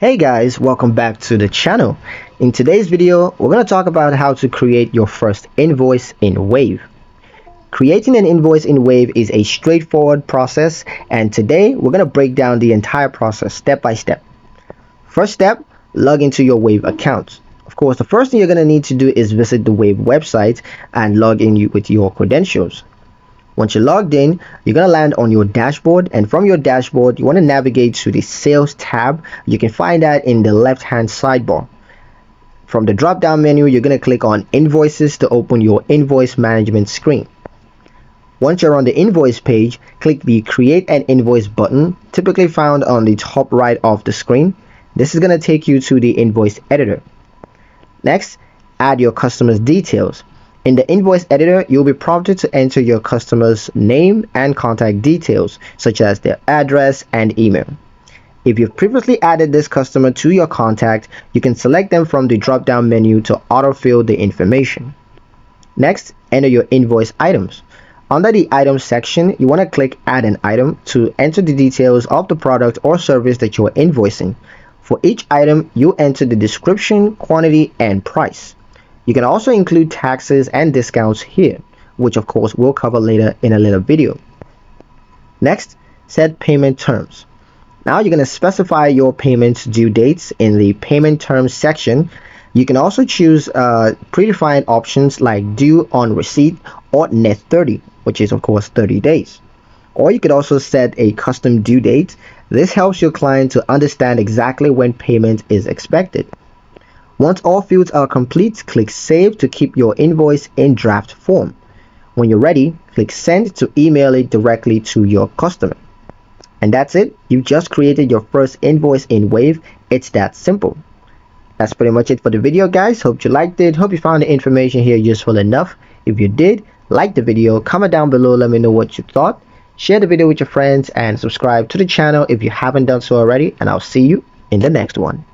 Hey guys, welcome back to the channel. In today's video, we're going to talk about how to create your first invoice in Wave. Creating an invoice in Wave is a straightforward process, and today we're going to break down the entire process step by step. First step, log into your Wave account. Of course, the first thing you're going to need to do is visit the Wave website and log in with your credentials. Once you're logged in, you're going to land on your dashboard, and from your dashboard you want to navigate to the sales tab. You can find that in the left hand sidebar. From the drop down menu, you're going to click on invoices to open your invoice management screen. Once you're on the invoice page, click the create an invoice button, typically found on the top right of the screen. This is going to take you to the invoice editor. Next, add your customer's details. In the invoice editor, you'll be prompted to enter your customer's name and contact details, such as their address and email. If you've previously added this customer to your contact, you can select them from the drop-down menu to autofill the information. Next, enter your invoice items. Under the items section, you want to click add an item to enter the details of the product or service that you're invoicing. For each item, you enter the description, quantity, and price. You can also include taxes and discounts here, which of course we'll cover later in a little video. Next, set payment terms. Now you're going to specify your payment due dates in the payment terms section. You can also choose predefined options like due on receipt or net 30, which is of course 30 days. Or you could also set a custom due date. This helps your client to understand exactly when payment is expected. Once all fields are complete, click Save to keep your invoice in draft form. When you're ready, click Send to email it directly to your customer. And that's it. You've just created your first invoice in Wave. It's that simple. That's pretty much it for the video, guys. Hope you liked it. Hope you found the information here useful enough. If you did, like the video, comment down below, let me know what you thought. Share the video with your friends and subscribe to the channel if you haven't done so already. And I'll see you in the next one.